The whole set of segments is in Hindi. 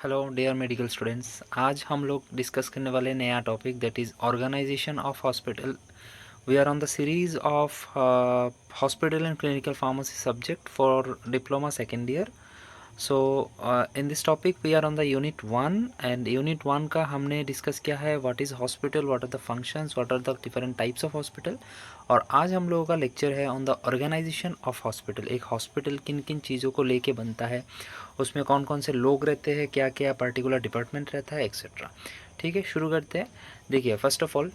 हेलो डियर मेडिकल स्टूडेंट्स, आज हम लोग डिस्कस करने वाले नया topic that is organisation of hospital. We are on the series of hospital and clinical pharmacy subject for diploma second year. So in this topic we are on the unit 1 and unit 1 का हमने डिस्कस किया है what is hospital, what are the functions, what are the different types of hospital. और आज हम लोगों का लेक्चर है on the organisation of hospital. एक हॉस्पिटल किन किन चीज़ों को लेके बनता है, उसमें कौन कौन से लोग रहते हैं, क्या क्या पर्टिकुलर डिपार्टमेंट रहता है, एक्सेट्रा. ठीक है, शुरू करते हैं. देखिए, first of all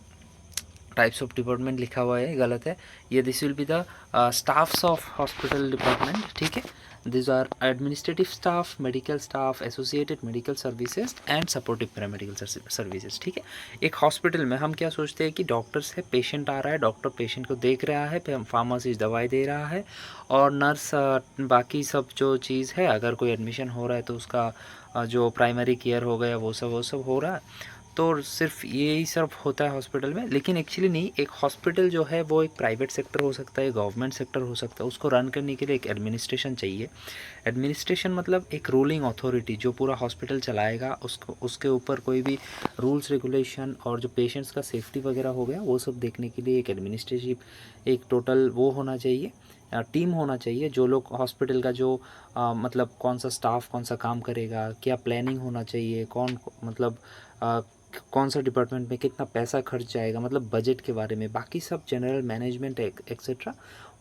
types of department लिखा हुआ है, गलत है ये. This will be the staffs of hospital department. ठीक है, this are administrative staff, medical staff, associated medical services and supportive paramedical services. ठीक है, एक हॉस्पिटल में हम क्या सोचते हैं कि डॉक्टर्स है, पेशेंट आ रहा है, डॉक्टर पेशेंट को देख रहा है, फार्मासिस्ट दवाई दे रहा है, और नर्स बाकी सब जो चीज़ है, अगर कोई एडमिशन हो रहा है तो उसका जो प्राइमरी केयर हो गया वो सब हो रहा है. तो सिर्फ यही सब होता है हॉस्पिटल में. लेकिन एक्चुअली नहीं, एक हॉस्पिटल जो है वो एक प्राइवेट सेक्टर हो सकता है, गवर्नमेंट सेक्टर हो सकता है. उसको रन करने के लिए एक एडमिनिस्ट्रेशन चाहिए. एडमिनिस्ट्रेशन मतलब एक रूलिंग अथॉरिटी जो पूरा हॉस्पिटल चलाएगा. उसको उसके ऊपर कोई भी रूल्स रेगुलेशन और जो पेशेंट्स का सेफ्टी वगैरह हो गया वो सब देखने के लिए एक एडमिनिस्ट्रेटिव एक टोटल वो होना चाहिए, टीम होना चाहिए. जो लोग हॉस्पिटल का जो मतलब कौन सा स्टाफ कौन सा काम करेगा, क्या प्लानिंग होना चाहिए, कौन मतलब कौन सा डिपार्टमेंट में कितना पैसा खर्च जाएगा, मतलब बजट के बारे में, बाकी सब जनरल मैनेजमेंट एक्सेट्रा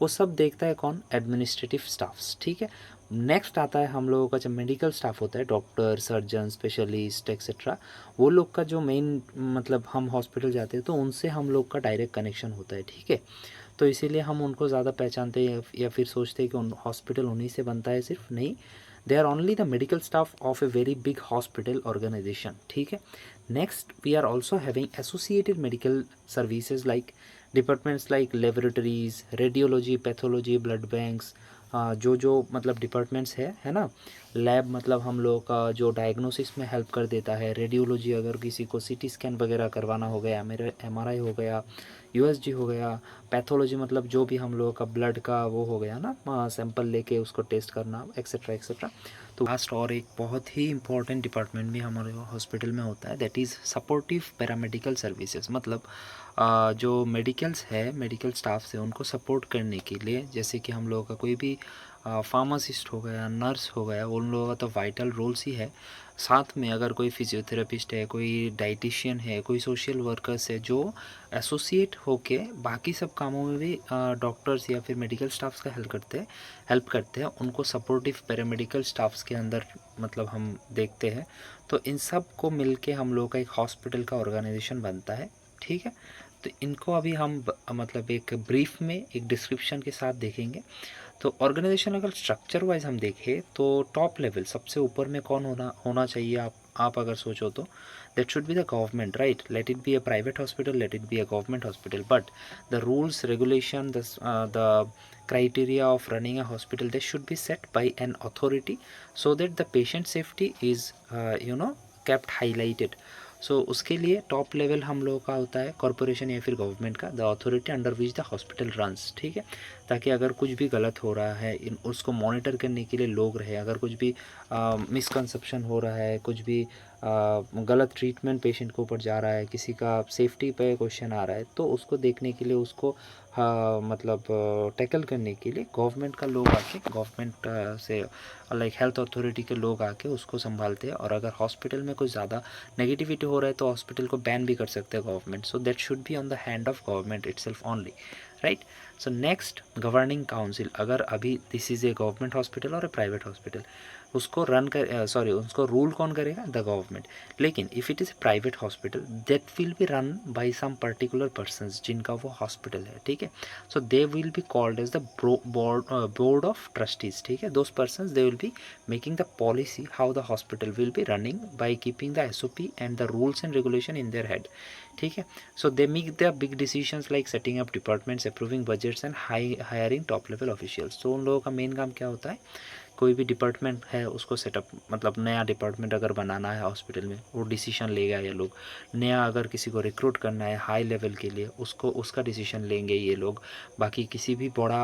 वो सब देखता है कौन, एडमिनिस्ट्रेटिव स्टाफ्स. ठीक है, नेक्स्ट आता है हम लोगों का जो मेडिकल स्टाफ होता है, डॉक्टर, सर्जन, स्पेशलिस्ट एक्सेट्रा. वो लोग का जो मेन मतलब हम हॉस्पिटल जाते हैं तो उनसे हम लोग का डायरेक्ट कनेक्शन होता है. ठीक है, तो इसीलिए हम उनको ज़्यादा पहचानते हैं या फिर सोचते हैं कि हॉस्पिटल उन्हीं से बनता है. सिर्फ नहीं, they are only the medical staff of a very big hospital organisation. ठीक है, next we are also having associated medical services like departments like laboratories, radiology, pathology, blood banks, जो मतलब डिपार्टमेंट्स है ना. लैब मतलब हम लोग का जो डायग्नोसिस में हेल्प कर देता है. रेडियोलॉजी अगर किसी को सीटी स्कैन वगैरह करवाना हो गया, मेरे एमआरआई हो गया, यूएसजी हो गया. पैथोलॉजी मतलब जो भी हम लोगों का ब्लड का वो हो गया ना, सैंपल लेके उसको टेस्ट करना, एक्सेट्रा एक्सेट्रा. तो लास्ट और एक बहुत ही इंपॉर्टेंट डिपार्टमेंट भी हमारे हॉस्पिटल में होता है, that is supportive paramedical services. मतलब जो मेडिकल्स है, मेडिकल स्टाफ से उनको सपोर्ट करने के लिए, जैसे कि हम लोगों का कोई भी फार्मासिस्ट हो गया, नर्स हो गया, उन लोगों का तो वाइटल रोल्स ही है. साथ में अगर कोई फिजियोथेरेपिस्ट है, कोई डाइटिशियन है, कोई सोशल वर्कर्स है, जो एसोसिएट होके बाकी सब कामों में भी डॉक्टर्स या फिर मेडिकल स्टाफ्स का हेल्प करते हैं, उनको सपोर्टिव पैरामेडिकल स्टाफ्स के अंदर मतलब हम देखते हैं. तो इन सब को मिलके हम लोग का एक हॉस्पिटल का ऑर्गेनाइजेशन बनता है. ठीक है, तो इनको अभी हम मतलब एक ब्रीफ में एक डिस्क्रिप्शन के साथ देखेंगे. तो ऑर्गेनाइजेशन अगर स्ट्रक्चर वाइज हम देखें तो टॉप लेवल सबसे ऊपर में कौन होना चाहिए, आप अगर सोचो तो that should be the government, right. Let it be a private hospital, let it be a government hospital, but the rules regulation, the criteria of running a hospital, they should be set by an authority so that the patient safety is kept highlighted. सो उसके लिए टॉप लेवल हम लोगों का होता है कॉरपोरेशन या फिर गवर्नमेंट का, the authority under which the hospital runs. ठीक है, ताकि अगर कुछ भी गलत हो रहा है उसको मॉनिटर करने के लिए लोग रहे. अगर कुछ भी मिसकंसेप्शन हो रहा है, कुछ भी गलत ट्रीटमेंट पेशेंट के ऊपर जा रहा है, किसी का सेफ्टी पे क्वेश्चन आ रहा है, तो उसको देखने के लिए, उसको मतलब टैकल करने के लिए गवर्नमेंट का लोग आके, गवर्नमेंट से लाइक हेल्थ अथॉरिटी के लोग आके उसको संभालते हैं. और अगर हॉस्पिटल में कुछ ज़्यादा नेगेटिविटी हो रहा है तो हॉस्पिटल को बैन भी कर सकते हैं government. So that should be on the hand of government itself only, right. So next, governing council. अगर अभी this is a government hospital और ए प्राइवेट हॉस्पिटल, उसको उसको रूल कौन करेगा, द गवर्नमेंट. लेकिन if it is private hospital that will be run by some particular persons जिनका वो हॉस्पिटल है. ठीक है, so they will be called as the board of trustees. ठीक है, those persons they will B making the policy how the hospital will be running by keeping the SOP and the rules and regulation in their head. ठीक है, so they make the big decisions like setting up departments, approving budgets and hiring top level officials. तो उन लोगों का मेन काम क्या होता है, कोई भी डिपार्टमेंट है उसको सेटअप, मतलब नया डिपार्टमेंट अगर बनाना है हॉस्पिटल में, वो डिसीजन लेगा ये लोग। नया अगर किसी को रिक्रूट करना है हाई लेवल के लिए, उसको उसका डिसीजन लेंगे ये लोग। बाकी किसी भी बड़ा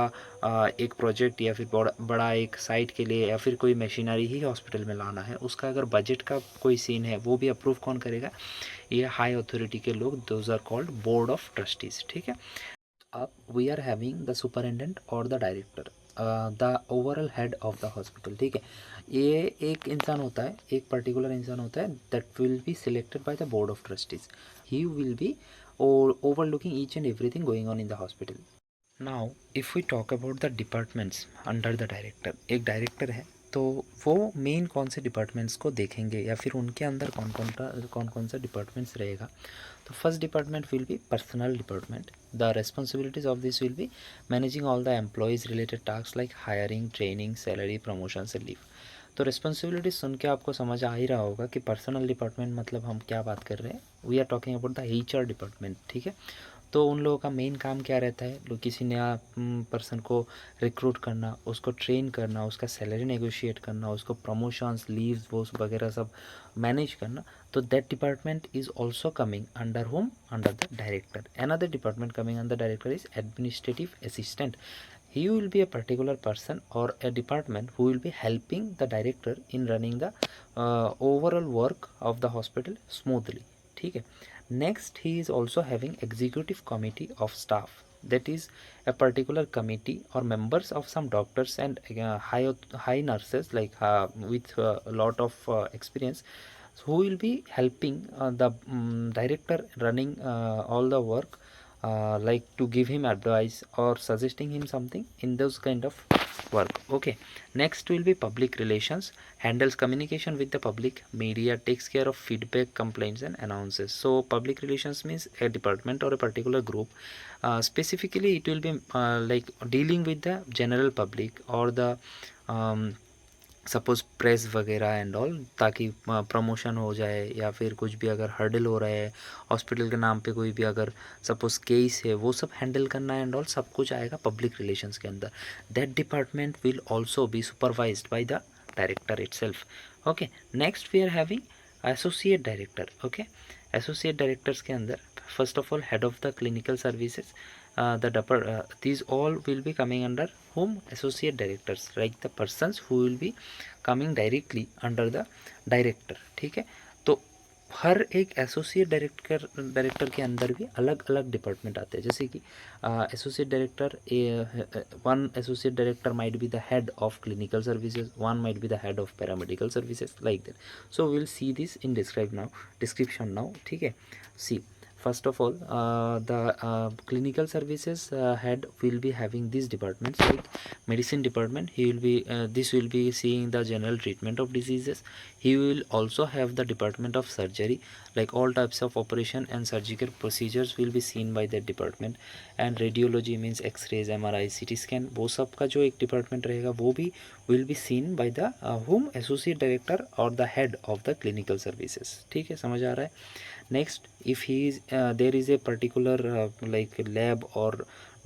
एक प्रोजेक्ट या फिर बड़ा एक साइट के लिए या फिर कोई मशीनरी ही हॉस्पिटल में लाना है, उसका अगर बजट का कोई सीन है, वो भी अप्रूव कौन करेगा? ये हाई अथॉरिटी के लोग, those are called board of trustees. ठीक है। अब we are having the superintendent और the director, the overall head of the hospital. ठीक है। ये एक इंसान होता है, एक पर्टिकुलर इंसान होता है that will be selected by the board of trustees. He will be overlooking each and everything going on in the hospital. Now if we talk about the departments under the director, एक डायरेक्टर है तो वो मेन कौन से डिपार्टमेंट्स को देखेंगे या फिर उनके अंदर कौन कौन सा डिपार्टमेंट्स रहेगा। तो first department will be personal department. The responsibilities of this will be managing all the employees related task like hiring, training, salary, promotion से लीव। तो रेस्पॉन्सिबिलिटीज सुन के आपको समझ आ ही रहा होगा कि पर्सनल डिपार्टमेंट मतलब हम क्या बात कर रहे हैं। We are talking about the HR department. ठीक है। तो उन लोगों का मेन काम क्या रहता है? लोग किसी नया पर्सन को रिक्रूट करना, उसको ट्रेन करना, उसका सैलरी नेगोशिएट करना, उसको प्रमोशंस, लीव्स, वो वगैरह सब मैनेज करना। तो that department is also coming under home, under the director. Another department coming under director is administrative assistant. He will be a particular person or a department who will be helping the director in running the overall work of the hospital smoothly. ठीक है। Next, he is also having executive committee of staff. That is a particular committee or members of some doctors and high nurses like with a lot of experience, who will be helping the director running all the work, like to give him advice or suggesting him something in those kind of work. Okay. Next will be public relations, handles communication with the public, media, takes care of feedback, complaints and announces. So public relations means a department or a particular group. Specifically it will be like dealing with the general public or the suppose press वगैरह एंड ऑल, ताकि प्रमोशन हो जाए या फिर कुछ भी अगर हर्डल हो रहा है हॉस्पिटल के नाम पे, कोई भी अगर सपोज़ केस है, वो सब हैंडल करना एंड ऑल सब कुछ आएगा पब्लिक रिलेशंस के अंदर. That department will also be supervised by the director itself. Okay. Next we are having associate director. Okay. Associate directors के अंदर first of all head of the clinical services. These all will be coming under whom? Associate directors, like the persons who will be coming directly under the director. ठीक है. तो हर एक एसोसिएट डायरेक्टर के अंदर भी अलग अलग डिपार्टमेंट आते हैं. जैसे कि associate director, one associate director might be the head of clinical services, one might be the head of paramedical services, like that. So will see this in description now. ठीक है. सी, first of all, the clinical services head will be having these departments like medicine department. He will be this will be seeing the general treatment of diseases. He will also have the department of surgery, like all types of operation and surgical procedures will be seen by that department. And radiology means x-rays, MRI, CT scan, वो सब का जो एक department रहेगा वो भी will be seen by the whom? Associate director or the head of the clinical services. ठीक है, समझ आ रहा है. Next, if he is there is a particular like lab or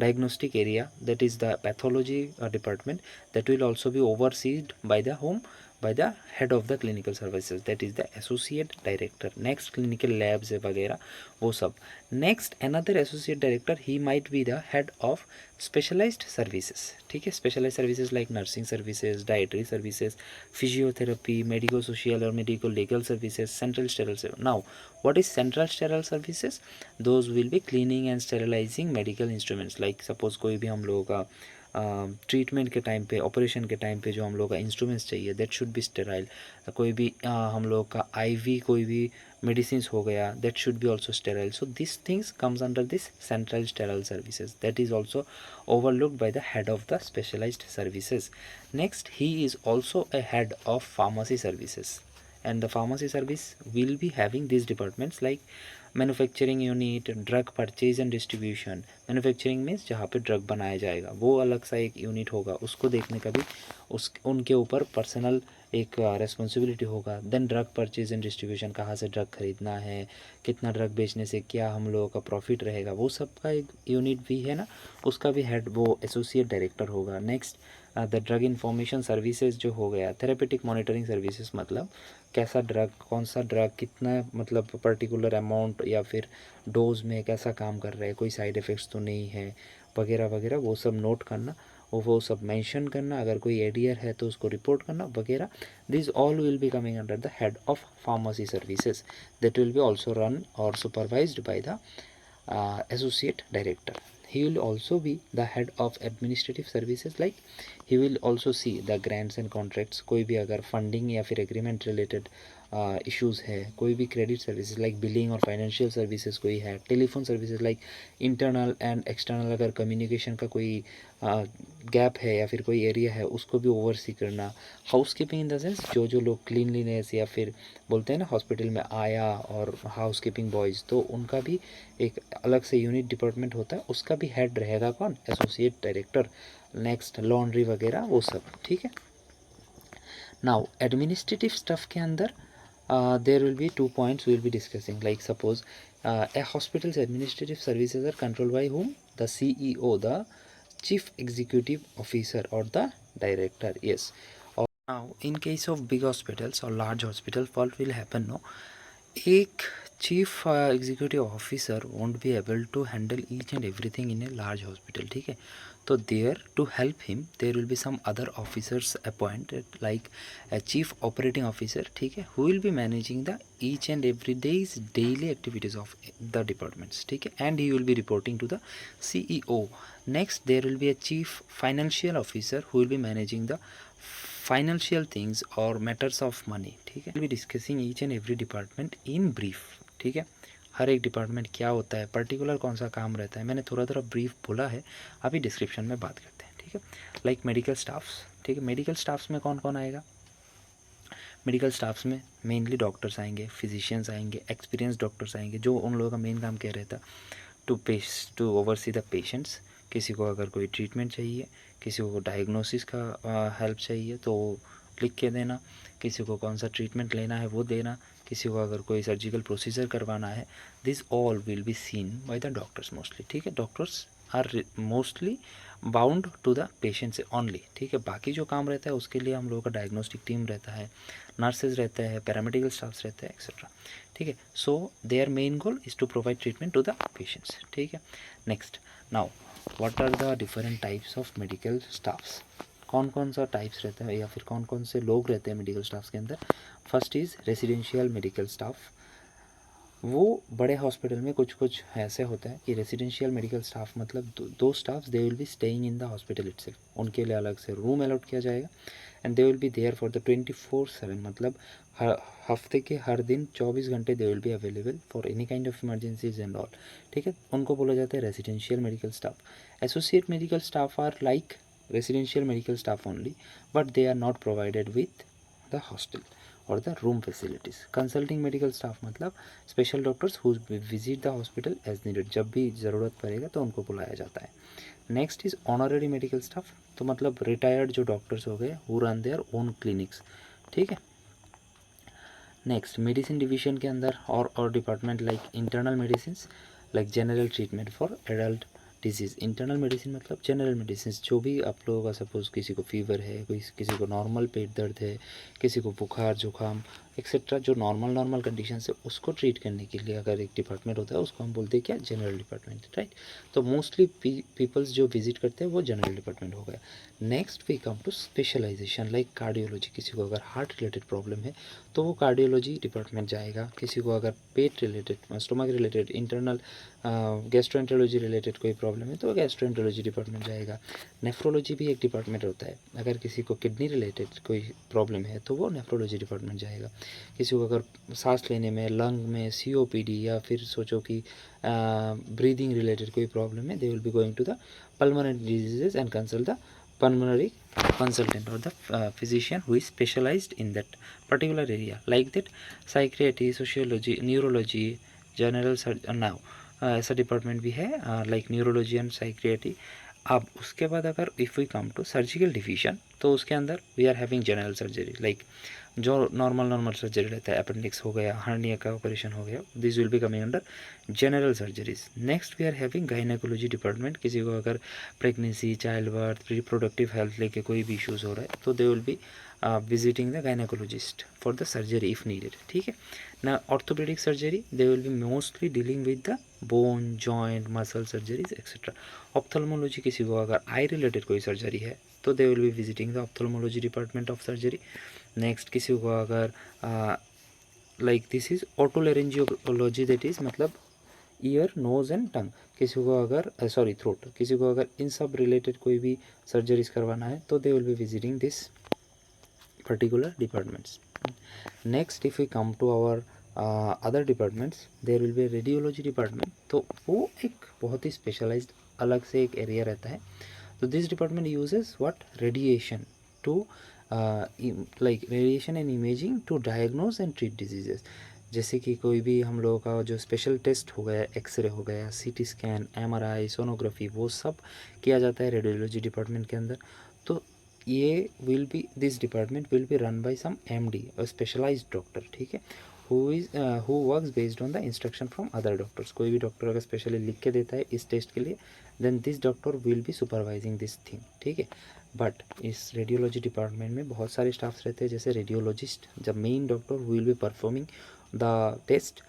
diagnostic area, that is the pathology department, that will also be overseen by the whom? By the head of the clinical services, that is the associate director. Next, clinical labs वगैरह वो सब. Next, another associate director, he might be the head of specialized services. ठीक है. specialized services like nursing services, dietary services, physiotherapy, medico social or medico legal services, central sterile services. Now, what is central sterile services? Those will be cleaning and sterilizing medical instruments. like suppose कोई भी हम लोगों का ट्रीटमेंट के टाइम पे, ऑपरेशन के टाइम पे जो हम लोग का इंस्ट्रूमेंट्स चाहिए, दैट शुड बी स्टेराइल. कोई भी हम लोग का IV कोई भी medicines हो गया, that should be also sterile. So these things comes under this central sterile services, that is also overlooked by the head of the specialized services. Next, he is also a head of pharmacy services, and the pharmacy service will be having these departments like manufacturing unit, drug purchase and distribution. Manufacturing means जहाँ पे ड्रग बनाया जाएगा, वो अलग सा एक यूनिट होगा, उसको देखने का भी उनके ऊपर पर्सनल एक रेस्पॉन्सिबिलिटी होगा. Then drug purchase and distribution, कहाँ से ड्रग खरीदना है, कितना ड्रग बेचने से क्या हम लोगों का प्रॉफिट रहेगा, वो सब का एक यूनिट भी है ना, उसका भी हेड वो एसोसिएट डायरेक्टर होगा. Next, the drug information services जो हो गया, थेरेपेटिक मॉनिटरिंग सर्विसेज मतलब कैसा ड्रग, कौन सा ड्रग कितना मतलब पर्टिकुलर अमाउंट या फिर डोज में कैसा काम कर रहा है, कोई साइड इफ़ेक्ट्स तो नहीं है वगैरह वगैरह, वो सब नोट करना, वो सब मेंशन करना, अगर कोई एडियर है तो उसको रिपोर्ट करना वगैरह. This all will be coming under the head of pharmacy services that will be also run or supervised by the associate director. He will also be the head of administrative services, like he will also see the grants and contracts. कोई भी अगर फंडिंग या फिर एग्रीमेंट रिलेटेड इश्यूज़ है, कोई भी क्रेडिट सर्विसेज लाइक बिलिंग और फाइनेंशियल सर्विसेज कोई है, telephone services like internal and external अगर कम्युनिकेशन का कोई गैप है या फिर कोई एरिया है उसको भी ओवरसी करना. House keeping in the sense जो लोग क्लीनलीनेस या फिर बोलते हैं ना हॉस्पिटल में आया और हाउस कीपिंग बॉयज़, तो उनका भी एक अलग से यूनिट डिपार्टमेंट होता है, उसका भी हेड रहेगा कौन, एसोसिएट डायरेक्टर. नेक्स्ट लॉन्ड्री वगैरह वो सब, ठीक है. नाउ एडमिनिस्ट्रेटिव स्टफ के अंदर there will be 2 points we will be discussing, like suppose a hospital's administrative services are controlled by whom, the CEO, the chief executive officer or the director. Yes. Or now in case of big hospitals or large hospitals, what will happen, no, एक chief executive officer won't be able to handle each and everything in a large hospital, ठीक है. तो there to help him there will be some other officers appointed like a chief operating officer, ठीक है, who will be managing the each and every day's daily activities of the departments, ठीक है, and he will be reporting to the CEO. Next there will be a chief financial officer who will be managing the financial things or matters of money, ठीक है. will be discussing each and every department in brief, ठीक है. हर एक डिपार्टमेंट क्या होता है, पर्टिकुलर कौन सा काम रहता है, मैंने थोड़ा थोड़ा ब्रीफ बोला है, अभी डिस्क्रिप्शन में बात करते हैं, ठीक है. लाइक मेडिकल स्टाफ्स, ठीक है, मेडिकल स्टाफ्स में कौन कौन आएगा, मेडिकल स्टाफ्स में मेनली डॉक्टर्स आएंगे, फिजिशियंस आएंगे, एक्सपीरियंस डॉक्टर्स आएंगे, जो उन लोगों का मेन काम क्या रहता टू ओवरसी द पेशेंट्स. किसी को अगर कोई ट्रीटमेंट चाहिए, किसी को डायग्नोसिस का हेल्प चाहिए तो लिख के देना, किसी को कौन सा ट्रीटमेंट लेना है वो देना, किसी को अगर कोई सर्जिकल प्रोसीजर करवाना है, this all will be seen by the doctors mostly, ठीक है. Doctors are mostly bound to the patients only, ठीक है. बाकी जो काम रहता है उसके लिए हम लोगों का डायग्नोस्टिक टीम रहता है, नर्सेज रहते हैं, पैरामेडिकल स्टाफ्स रहते हैं, एक्सेट्रा, ठीक है. So their main goal is to provide treatment to the patients, ठीक है. Next now what are the different types of medical staffs, कौन कौन सा टाइप्स रहते हैं या फिर कौन कौन से लोग रहते हैं मेडिकल स्टाफ्स के अंदर. First is residential medical staff. वो बड़े हॉस्पिटल में कुछ कुछ ऐसे होता है कि रेसिडेंशियल मेडिकल स्टाफ मतलब दो staffs they will be staying in the hospital itself, उनके लिए अलग से रूम अलॉट किया जाएगा and they will be there for the 24/7, मतलब हफ्ते के हर दिन 24 घंटे they will be available for any kind of emergencies and all, ठीक है. उनको बोला जाता है residential medical staff. Associate medical staff are like residential medical staff only, but they are not provided with the hostel or the room facilities. Consulting medical staff मतलब special doctors who visit the hospital as needed, जब भी ज़रूरत पड़ेगा तो उनको बुलाया जाता है. Next is honorary medical staff, तो मतलब रिटायर्ड जो डॉक्टर्स हो गए who run their own clinics, ठीक है. नेक्स्ट मेडिसिन डिवीजन के अंदर और department like internal medicine like general treatment for adult disease. Internal medicine मतलब जनरल मेडिसिन, जो भी आप लोगों का सपोज़ किसी को फीवर है, किसी को नॉर्मल पेट दर्द है, किसी को बुखार जुकाम एक्सेट्रा, जो नॉर्मल कंडीशन है उसको ट्रीट करने के लिए अगर एक डिपार्टमेंट होता है उसको हम बोलते हैं क्या, जनरल डिपार्टमेंट, राइट. तो मोस्टली पीपल्स जो विजिट करते हैं वो जनरल डिपार्टमेंट हो गया. Next we come to specialisation like cardiology. किसी को अगर हार्ट रिलेटेड प्रॉब्लम है तो वो कार्डियोलॉजी डिपार्टमेंट जाएगा. किसी को अगर पेट related, stomach related, internal gastroenterology related कोई प्रॉब्लम है तो गैस्ट्रोएंटरोलॉजी डिपार्टमेंट जाएगा. नेफ्रोलॉजी भी एक डिपार्टमेंट होता है. अगर किसी को किडनी रिलेटेड कोई प्रॉब्लम है तो वो नेफ्रोलॉजी डिपार्टमेंट जाएगा. किसी को अगर सांस लेने में, लंग में COPD या फिर सोचो कि ब्रीदिंग रिलेटेड कोई प्रॉब्लम है, they will be going to the pulmonary diseases and consult the pulmonary consultant or the physician who is specialized in that particular area, like that psychiatry, sociology, neurology, general surgery. now ऐसा डिपार्टमेंट भी है लाइक न्यूरोलॉजी एंड साइक्रियाट्री. अब उसके बाद अगर if we come to surgical division तो उसके अंदर we are having general surgery like जो नॉर्मल सर्जरी रहता है, अपेंडिक्स हो गया, हर्निया का ऑपरेशन हो गया, this will be coming under general surgeries. Next we are having gynaecology department. किसी को अगर pregnancy, childbirth, reproductive health लेके कोई भी इश्यूज़ हो रहा है तो they will be visiting the gynecologist for the surgery if needed. ठीक है ना। orthopedic surgery they will be mostly dealing with the bone, joint, muscle surgeries etc. ophthalmology किसी को अगर eye related कोई सर्जरी है तो they will be visiting the ophthalmology department of surgery. Next किसी को अगर like this is otolaryngology, that is मतलब ईयर, नोज एंड टंग। किसी को अगर सॉरी थ्रोट, किसी को अगर इन सब रिलेटेड कोई भी सर्जरीज करवाना है तो they will be visiting this particular departments. Next if we come to our other departments, there will be a radiology department. तो वो एक बहुत ही स्पेशलाइज्ड अलग से एक एरिया रहता है. तो this department uses what, radiation to like radiation and imaging to diagnose and treat diseases. जैसे कि कोई भी हम लोगों का जो स्पेशल टेस्ट हो गया, एक्सरे हो गया, सीटी स्कैन, एमआरआई, सोनोग्राफी, वो सब किया जाता है रेडियोलॉजी डिपार्टमेंट के अंदर. तो ये will be, this department will be run by some MD, और स्पेशलाइज्ड डॉक्टर. ठीक है, who works based on the instruction from other doctors. कोई भी डॉक्टर अगर स्पेशली लिख के देता है इस टेस्ट के लिए, then this doctor will be supervising this thing. ठीक है, बट इस रेडियोलॉजी डिपार्टमेंट में बहुत सारे स्टाफ्स रहते हैं, जैसे रेडियोलॉजिस्ट, जब main doctor will be performing the test,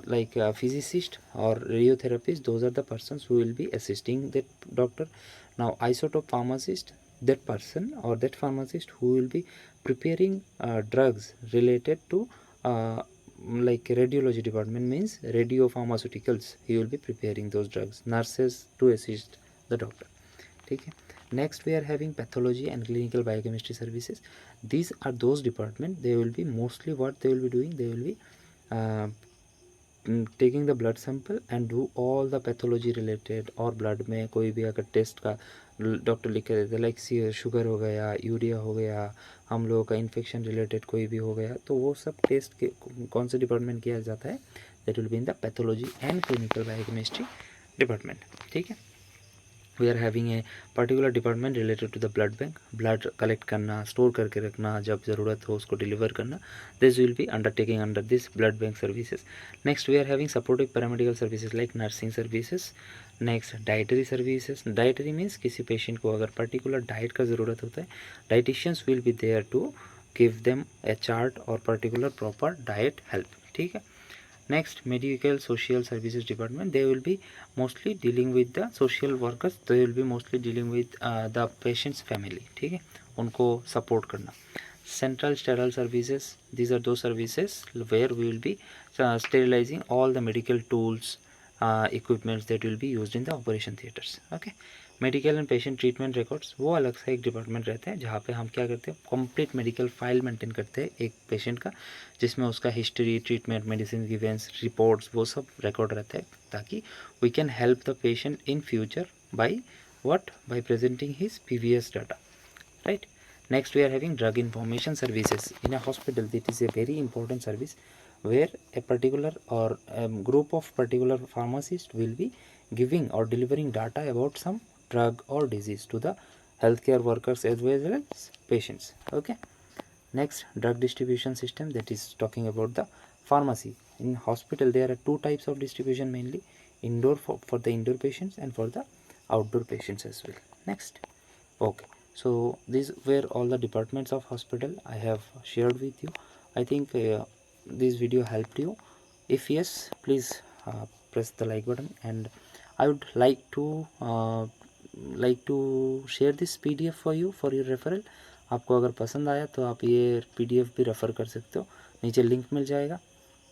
like physicist or radiotherapist, those are the persons who will be assisting that doctor. Now isotope pharmacist, that person or that pharmacist who will be preparing drugs related to like radiology department, means radio pharmaceuticals, he will be preparing those drugs. Nurses to assist the doctor. ठीक है. Next we are having pathology and clinical biochemistry services. These are those department, they will be mostly what they will be doing, they will be taking the blood sample and do all the pathology related. और blood में कोई भी अगर टेस्ट का डॉक्टर लिख के देते, लाइक शुगर हो गया, यूरिया हो गया, हम लोगों का इन्फेक्शन रिलेटेड कोई भी हो गया, तो वो सब टेस्ट के कौन से डिपार्टमेंट किया जाता है, that will be in the pathology and clinical biochemistry department. ठीक है, we are having a particular department related to the blood bank. Blood collect करना, स्टोर करके रखना, जब ज़रूरत हो उसको डिलीवर करना, this will be undertaking under this blood bank services. Next we are having supportive paramedical services like nursing services. Next dietary services. Dietary means किसी पेशेंट को अगर पर्टिकुलर डाइट का ज़रूरत होता है, dietitians will be there to give them a chart और पर्टिकुलर प्रॉपर डाइट हेल्प. ठीक है. Next, medical social services department, they will be mostly dealing with the social workers, they will be mostly dealing with the patient's family. ठीक है, उनको support करना. Central sterile services, these are those services where we will be sterilizing all the medical tools, equipments that will be used in the operation theaters. Okay. Medical and patient treatment records, वो अलग से एक डिपार्टमेंट रहता है जहाँ पे हम क्या करते हैं, कंप्लीट मेडिकल फाइल मेंटेन करते हैं एक पेशेंट का, जिसमें उसका history, treatment, medicine givens, reports, वो सब रिकॉर्ड रहता है, ताकि we can help the patient in future by what, by presenting his previous data. Right. Next we are having drug information services. In a hospital, it is a very important service where a particular or group of particular pharmacists will be giving or delivering data about some drug or disease to the healthcare workers as well as patients. Okay. Next, drug distribution system, that is talking about the pharmacy. In hospital there are two types of distribution, mainly indoor for the indoor patients and for the outdoor patients as well. Next. Okay. So these were all the departments of hospital I have shared with you. I think this video helped you. If yes, please press the like button, and I would like to share this PDF for you for your referral. आपको अगर पसंद आया तो आप ये PDF भी रेफ़र कर सकते हो, नीचे लिंक मिल जाएगा.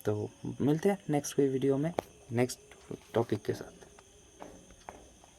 तो मिलते हैं नेक्स्ट कोई वीडियो में नेक्स्ट टॉपिक के साथ.